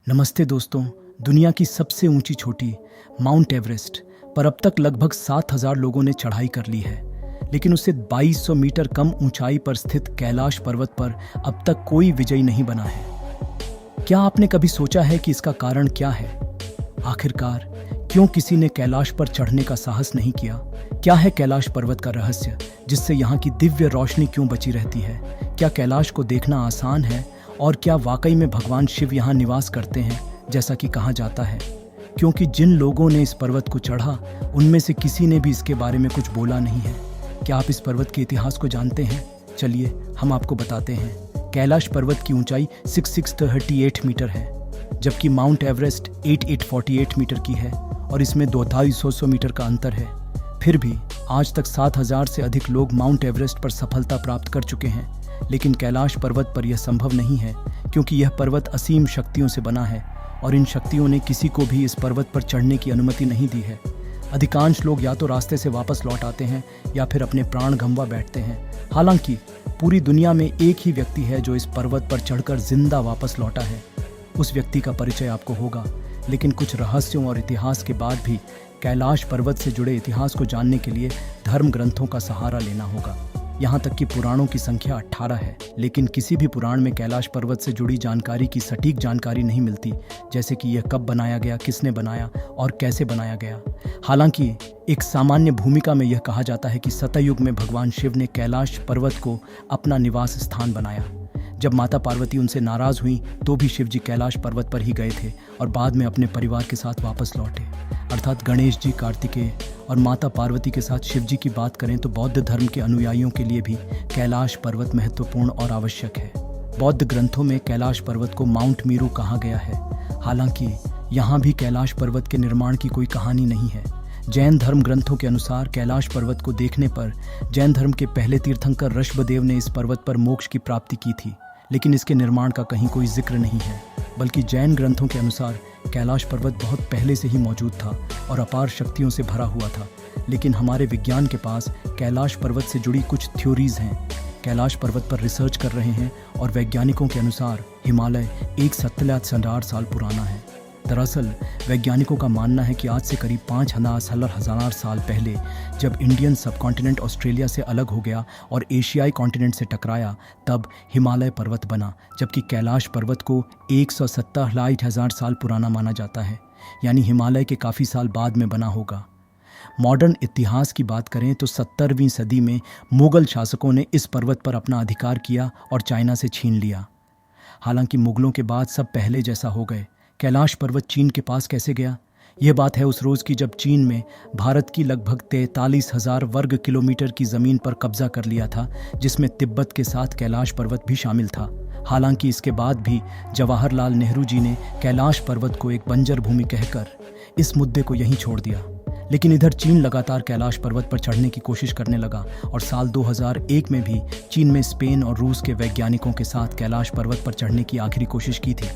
नमस्ते दोस्तों। दुनिया की सबसे ऊंची चोटी माउंट एवरेस्ट पर अब तक लगभग 7,000 लोगों ने चढ़ाई कर ली है, लेकिन उससे 2200 मीटर कम ऊंचाई पर स्थित कैलाश पर्वत पर अब तक कोई विजयी नहीं बना है। क्या आपने कभी सोचा है कि इसका कारण क्या है? आखिरकार क्यों किसी ने कैलाश पर चढ़ने का साहस नहीं किया? क्या है कैलाश पर्वत का रहस्य, जिससे यहाँ की दिव्य रोशनी क्यों बची रहती है? क्या कैलाश को देखना आसान है और क्या वाकई में भगवान शिव यहाँ निवास करते हैं जैसा कि कहा जाता है? क्योंकि जिन लोगों ने इस पर्वत को चढ़ा उनमें से किसी ने भी इसके बारे में कुछ बोला नहीं है। क्या आप इस पर्वत के इतिहास को जानते हैं? चलिए हम आपको बताते हैं। कैलाश पर्वत की ऊंचाई 6638 मीटर है, जबकि माउंट एवरेस्ट 8848 मीटर की है और इसमें 2200 मीटर का अंतर है। फिर भी आज तक 7,000 से अधिक लोग माउंट एवरेस्ट पर सफलता प्राप्त कर चुके हैं, लेकिन कैलाश पर्वत पर यह संभव नहीं है, क्योंकि यह पर्वत असीम शक्तियों से बना है और इन शक्तियों ने किसी को भी इस पर्वत पर चढ़ने की अनुमति नहीं दी है। अधिकांश लोग या तो रास्ते से वापस लौट आते हैं या फिर अपने प्राण गंवा बैठते हैं। हालांकि पूरी दुनिया में एक ही व्यक्ति है जो इस पर्वत पर चढ़कर जिंदा वापस लौटा है। उस व्यक्ति का परिचय आपको होगा, लेकिन कुछ रहस्यों और इतिहास के बाद भी कैलाश पर्वत से जुड़े इतिहास को जानने के लिए धर्म ग्रंथों का सहारा लेना होगा। यहाँ तक कि पुराणों की संख्या 18 है, लेकिन किसी भी पुराण में कैलाश पर्वत से जुड़ी जानकारी की सटीक जानकारी नहीं मिलती, जैसे कि यह कब बनाया गया, किसने बनाया और कैसे बनाया गया। हालांकि एक सामान्य भूमिका में यह कहा जाता है कि सतयुग में भगवान शिव ने कैलाश पर्वत को अपना निवास स्थान बनाया। जब माता पार्वती उनसे नाराज हुई तो भी शिव जी कैलाश पर्वत पर ही गए थे और बाद में अपने परिवार के साथ वापस लौटे। अर्थात गणेश जी, कार्तिकेय और माता पार्वती के साथ शिव जी की बात करें तो बौद्ध धर्म के अनुयायियों के लिए भी कैलाश पर्वत महत्वपूर्ण और आवश्यक है। बौद्ध ग्रंथों में कैलाश पर्वत को माउंट मीरू कहा गया है। हालांकि यहाँ भी कैलाश पर्वत के निर्माण की कोई कहानी नहीं है। जैन धर्म ग्रंथों के अनुसार कैलाश पर्वत को देखने पर जैन धर्म के पहले तीर्थंकर ऋषभदेव ने इस पर्वत पर मोक्ष की प्राप्ति की थी, लेकिन इसके निर्माण का कहीं कोई जिक्र नहीं है। बल्कि जैन ग्रंथों के अनुसार कैलाश पर्वत बहुत पहले से ही मौजूद था और अपार शक्तियों से भरा हुआ था। लेकिन हमारे विज्ञान के पास कैलाश पर्वत से जुड़ी कुछ थ्योरीज हैं। कैलाश पर्वत पर रिसर्च कर रहे हैं और वैज्ञानिकों के अनुसार हिमालय 1,70,000 साल पुराना है। दरअसल वैज्ञानिकों का मानना है कि आज से करीब 5,000 साल पहले जब इंडियन सबकॉन्टिनेंट ऑस्ट्रेलिया से अलग हो गया और एशियाई कॉन्टिनेंट से टकराया, तब हिमालय पर्वत बना, जबकि कैलाश पर्वत को 1,70,000 साल पुराना माना जाता है, यानी हिमालय के काफ़ी साल बाद में बना होगा। मॉडर्न इतिहास की बात करें तो 17वीं सदी में मुगल शासकों ने इस पर्वत पर अपना अधिकार किया और चाइना से छीन लिया। हालांकि मुगलों के बाद सब पहले जैसा हो गए। कैलाश पर्वत चीन के पास कैसे गया? यह बात है उस रोज़ की जब चीन में भारत की लगभग 43,000 वर्ग किलोमीटर की ज़मीन पर कब्जा कर लिया था, जिसमें तिब्बत के साथ कैलाश पर्वत भी शामिल था। हालांकि इसके बाद भी जवाहरलाल नेहरू जी ने कैलाश पर्वत को एक बंजर भूमि कहकर इस मुद्दे को यहीं छोड़ दिया। लेकिन इधर चीन लगातार कैलाश पर्वत पर चढ़ने की कोशिश करने लगा और साल 2001 में भी चीन में स्पेन और रूस के वैज्ञानिकों के साथ कैलाश पर्वत पर चढ़ने की आखिरी कोशिश की थी,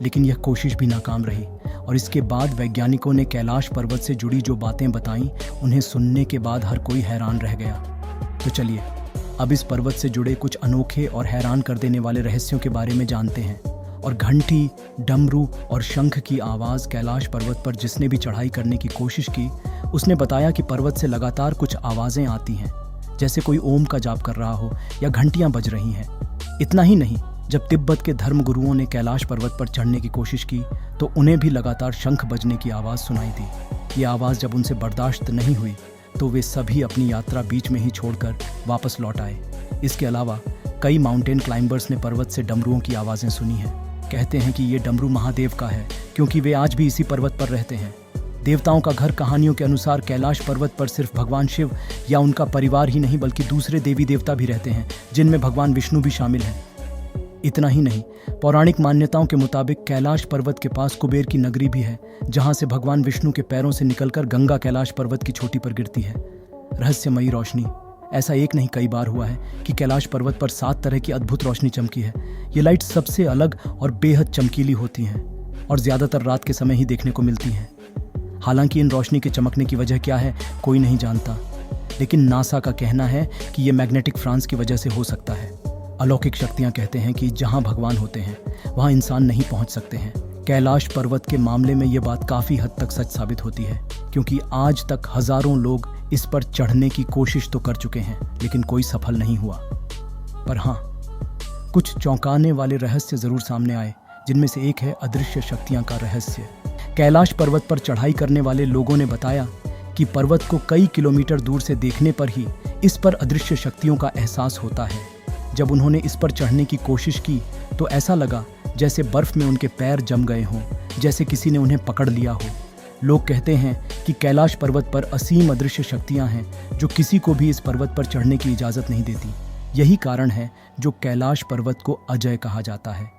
लेकिन यह कोशिश भी नाकाम रही। और इसके बाद वैज्ञानिकों ने कैलाश पर्वत से जुड़ी जो बातें बताईं, उन्हें सुनने के बाद हर कोई हैरान रह गया। तो चलिए अब इस पर्वत से जुड़े कुछ अनोखे और हैरान कर देने वाले रहस्यों के बारे में जानते हैं। और घंटी, डमरू और शंख की आवाज़ कैलाश पर्वत पर जिसने भी चढ़ाई करने की कोशिश की, उसने बताया कि पर्वत से लगातार कुछ आवाज़ें आती हैं, जैसे कोई ओम का जाप कर रहा हो या घंटियाँ बज रही हैं। इतना ही नहीं, जब तिब्बत के धर्म गुरुओं ने कैलाश पर्वत पर चढ़ने की कोशिश की तो उन्हें भी लगातार शंख बजने की आवाज़ सुनाई दी। ये आवाज़ जब उनसे बर्दाश्त नहीं हुई तो वे सभी अपनी यात्रा बीच में ही छोड़कर वापस लौट आए। इसके अलावा कई माउंटेन क्लाइंबर्स ने पर्वत से डमरुओं की आवाज़ें सुनी हैं। कहते हैं कि ये डमरू महादेव का है, क्योंकि वे आज भी इसी पर्वत पर रहते हैं। देवताओं का घर कहानियों के अनुसार कैलाश पर्वत पर सिर्फ भगवान शिव या उनका परिवार ही नहीं, बल्कि दूसरे देवी देवता भी रहते हैं, जिनमें भगवान विष्णु भी शामिल हैं। इतना ही नहीं, पौराणिक मान्यताओं के मुताबिक कैलाश पर्वत के पास कुबेर की नगरी भी है, जहां से भगवान विष्णु के पैरों से निकलकर गंगा कैलाश पर्वत की चोटी पर गिरती है। रहस्यमयी रोशनी। ऐसा एक नहीं कई बार हुआ है कि कैलाश पर्वत पर 7 तरह की अद्भुत रोशनी चमकी है। ये लाइट सबसे अलग और बेहद चमकीली होती हैं और ज़्यादातर रात के समय ही देखने को मिलती हैं। हालांकि इन रोशनी के चमकने की वजह क्या है कोई नहीं जानता, लेकिन नासा का कहना है कि ये मैग्नेटिक फ्रांस की वजह से हो सकता है। अलौकिक शक्तियाँ कहते हैं कि जहाँ भगवान होते हैं वहाँ इंसान नहीं पहुँच सकते हैं, कैलाश पर्वत के मामले में ये बात काफ़ी हद तक सच साबित होती है, क्योंकि आज तक हजारों लोग इस पर चढ़ने की कोशिश तो कर चुके हैं, लेकिन कोई सफल नहीं हुआ। पर हाँ, कुछ चौंकाने वाले रहस्य जरूर सामने आए, जिनमें से एक है अदृश्य शक्तियां का रहस्य। कैलाश पर्वत पर चढ़ाई करने वाले लोगों ने बताया कि पर्वत को कई किलोमीटर दूर से देखने पर ही इस पर अदृश्य शक्तियों का एहसास होता है। जब उन्होंने इस पर चढ़ने की कोशिश की तो ऐसा लगा जैसे बर्फ में उनके पैर जम गए हों, जैसे किसी ने उन्हें पकड़ लिया हो। लोग कहते हैं कि कैलाश पर्वत पर असीम अदृश्य शक्तियां हैं जो किसी को भी इस पर्वत पर चढ़ने की इजाज़त नहीं देती। यही कारण है जो कैलाश पर्वत को अजय कहा जाता है।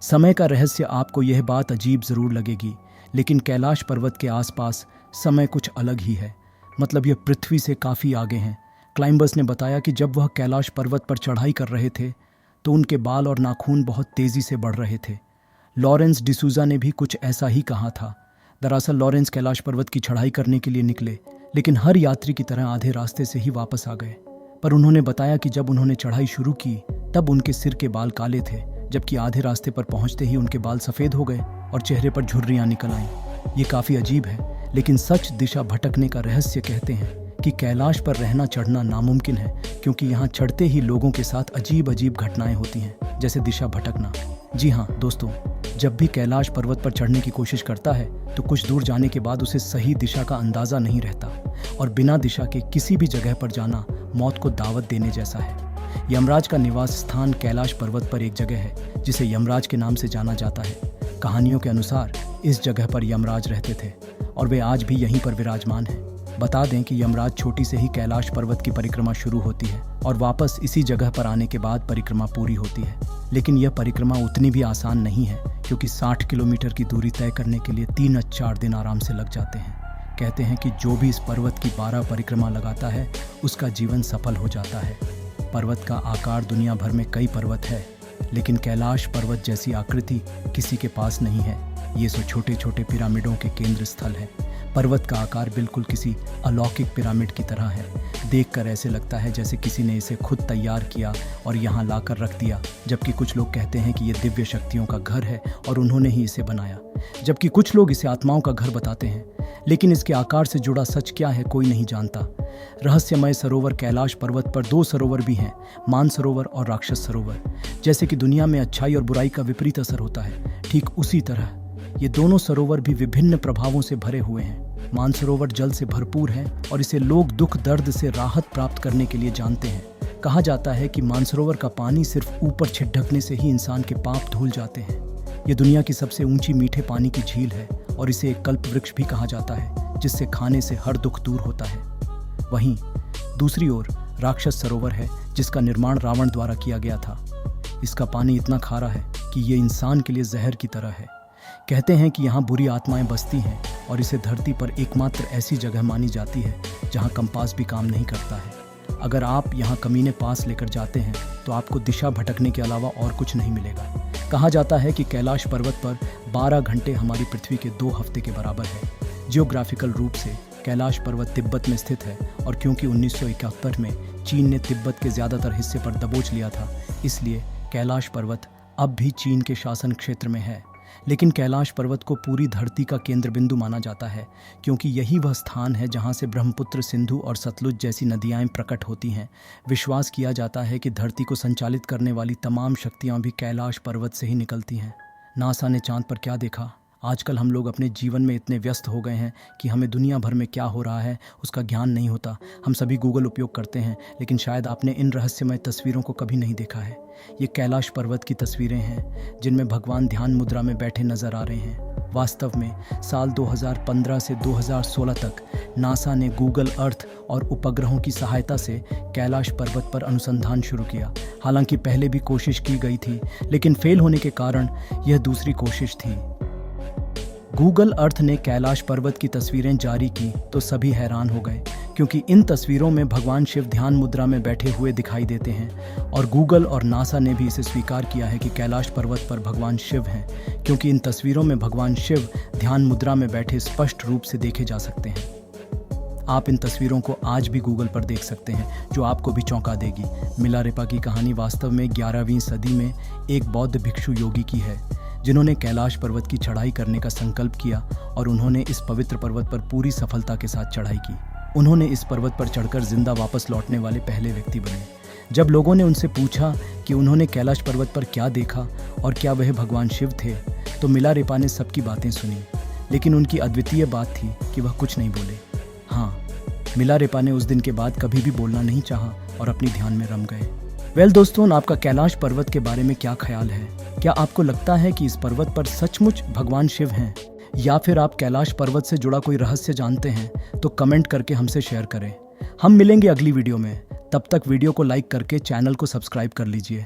समय का रहस्य आपको यह बात अजीब ज़रूर लगेगी, लेकिन कैलाश पर्वत के आसपास समय कुछ अलग ही है। मतलब यह पृथ्वी से काफ़ी आगे हैं। क्लाइंबर्स ने बताया कि जब वह कैलाश पर्वत पर चढ़ाई कर रहे थे तो उनके बाल और नाखून बहुत तेज़ी से बढ़ रहे थे। लॉरेंस डिसूजा ने भी कुछ ऐसा ही कहा था। दरअसल लॉरेंस कैलाश पर्वत की चढ़ाई करने के लिए निकले, लेकिन हर यात्री की तरह आधे रास्ते से ही वापस आ गए। पर उन्होंने बताया कि जब उन्होंने चढ़ाई शुरू की तब उनके सिर के बाल काले थे, जबकि आधे रास्ते पर पहुंचते ही उनके बाल सफ़ेद हो गए और चेहरे पर झुर्रियाँ निकल आईं। ये काफ़ी अजीब है, लेकिन सच दिशा भटकने का रहस्य कहते हैं कि कैलाश पर रहना चढ़ना नामुमकिन है, क्योंकि यहाँ चढ़ते ही लोगों के साथ अजीब अजीब घटनाएं होती हैं, जैसे दिशा भटकना। जी हाँ दोस्तों, जब भी कैलाश पर्वत पर चढ़ने की कोशिश करता है तो कुछ दूर जाने के बाद उसे सही दिशा का अंदाज़ा नहीं रहता, और बिना दिशा के किसी भी जगह पर जाना मौत को दावत देने जैसा है। यमराज का निवास स्थान कैलाश पर्वत पर एक जगह है जिसे यमराज के नाम से जाना जाता है। कहानियों के अनुसार इस जगह पर यमराज रहते थे और वे आज भी यहीं पर विराजमान हैं। बता दें कि यमराज छोटी से ही कैलाश पर्वत की परिक्रमा शुरू होती है और वापस इसी जगह पर आने के बाद परिक्रमा पूरी होती है। लेकिन यह परिक्रमा उतनी भी आसान नहीं है, क्योंकि 60 किलोमीटर की दूरी तय करने के लिए 3-4 दिन आराम से लग जाते हैं। कहते हैं कि जो भी इस पर्वत की 12 परिक्रमा लगाता है उसका जीवन सफल हो जाता है। पर्वत का आकार दुनिया भर में कई पर्वत है, लेकिन कैलाश पर्वत जैसी आकृति किसी के पास नहीं है। ये सो छोटे छोटे पिरामिडों के केंद्र स्थल है। पर्वत का आकार बिल्कुल किसी अलौकिक पिरामिड की तरह है। देखकर ऐसे लगता है जैसे किसी ने इसे खुद तैयार किया और यहाँ लाकर रख दिया, जबकि कुछ लोग कहते हैं कि ये दिव्य शक्तियों का घर है और उन्होंने ही इसे बनाया, जबकि कुछ लोग इसे आत्माओं का घर बताते हैं। लेकिन इसके आकार से जुड़ा सच क्या है कोई नहीं जानता। रहस्यमय सरोवर कैलाश पर्वत पर 2 सरोवर भी हैं, मानसरोवर और राक्षस सरोवर। जैसे कि दुनिया में अच्छाई और बुराई का विपरीत असर होता है, ठीक उसी तरह ये दोनों सरोवर भी विभिन्न प्रभावों से भरे हुए हैं। मानसरोवर जल से भरपूर है और इसे लोग दुख दर्द से राहत प्राप्त करने के लिए जानते हैं। कहा जाता है कि मानसरोवर का पानी सिर्फ ऊपर छिटकने से ही इंसान के पाप धुल जाते हैं। ये दुनिया की सबसे ऊंची मीठे पानी की झील है और इसे एक कल्प वृक्ष भी कहा जाता है, जिससे खाने से हर दुख दूर होता है। वहीं दूसरी ओर राक्षस सरोवर है, जिसका निर्माण रावण द्वारा किया गया था। इसका पानी इतना खारा है कि ये इंसान के लिए जहर की तरह है। कहते हैं कि यहाँ बुरी आत्माएं बसती हैं और इसे धरती पर एकमात्र ऐसी जगह मानी जाती है जहाँ कंपास भी काम नहीं करता है। अगर आप यहाँ कमीने पास लेकर जाते हैं तो आपको दिशा भटकने के अलावा और कुछ नहीं मिलेगा। कहा जाता है कि कैलाश पर्वत पर 12 घंटे हमारी पृथ्वी के 2 हफ्ते के बराबर है। जियोग्राफिकल रूप से कैलाश पर्वत तिब्बत में स्थित है, और क्योंकि 1971 में चीन ने तिब्बत के ज़्यादातर हिस्से पर दबोच लिया था, इसलिए कैलाश पर्वत अब भी चीन के शासन क्षेत्र में है। लेकिन कैलाश पर्वत को पूरी धरती का केंद्र बिंदु माना जाता है, क्योंकि यही वह स्थान है जहां से ब्रह्मपुत्र, सिंधु और सतलुज जैसी नदियां प्रकट होती हैं। विश्वास किया जाता है कि धरती को संचालित करने वाली तमाम शक्तियां भी कैलाश पर्वत से ही निकलती हैं। नासा ने चांद पर क्या देखा? आजकल हम लोग अपने जीवन में इतने व्यस्त हो गए हैं कि हमें दुनिया भर में क्या हो रहा है उसका ज्ञान नहीं होता। हम सभी गूगल उपयोग करते हैं, लेकिन शायद आपने इन रहस्यमय तस्वीरों को कभी नहीं देखा है। ये कैलाश पर्वत की तस्वीरें हैं जिनमें भगवान ध्यान मुद्रा में बैठे नजर आ रहे हैं। वास्तव में साल 2015 से 2016 तक नासा ने गूगल अर्थ और उपग्रहों की सहायता से कैलाश पर्वत पर अनुसंधान शुरू किया। हालांकि पहले भी कोशिश की गई थी, लेकिन फेल होने के कारण यह दूसरी कोशिश थी। गूगल अर्थ ने कैलाश पर्वत की तस्वीरें जारी की तो सभी हैरान हो गए, क्योंकि इन तस्वीरों में भगवान शिव ध्यान मुद्रा में बैठे हुए दिखाई देते हैं। और गूगल और नासा ने भी इसे स्वीकार किया है कि कैलाश पर्वत पर भगवान शिव हैं, क्योंकि इन तस्वीरों में भगवान शिव ध्यान मुद्रा में बैठे स्पष्ट रूप से देखे जा सकते हैं। आप इन तस्वीरों को आज भी गूगल पर देख सकते हैं, जो आपको भी चौंका देगी। मिलारेपा की कहानी वास्तव में 11वीं सदी में एक बौद्ध भिक्षु योगी की है, जिन्होंने कैलाश पर्वत की चढ़ाई करने का संकल्प किया और उन्होंने इस पवित्र पर्वत पर पूरी सफलता के साथ चढ़ाई की। उन्होंने इस पर्वत पर चढ़कर जिंदा वापस लौटने वाले पहले व्यक्ति बने। जब लोगों ने उनसे पूछा कि उन्होंने कैलाश पर्वत पर क्या देखा और क्या वह भगवान शिव थे, तो मिलारेपा ने सबकी बातें सुनी, लेकिन उनकी अद्वितीय बात थी कि वह कुछ नहीं बोले। हाँ, मिलारेपा ने उस दिन के बाद कभी भी बोलना नहीं चाहा और अपनी ध्यान में रम गए। वेल दोस्तों, आपका कैलाश पर्वत के बारे में क्या ख्याल है? क्या आपको लगता है कि इस पर्वत पर सचमुच भगवान शिव हैं, या फिर आप कैलाश पर्वत से जुड़ा कोई रहस्य जानते हैं? तो कमेंट करके हमसे शेयर करें। हम मिलेंगे अगली वीडियो में। तब तक वीडियो को लाइक करके चैनल को सब्सक्राइब कर लीजिए।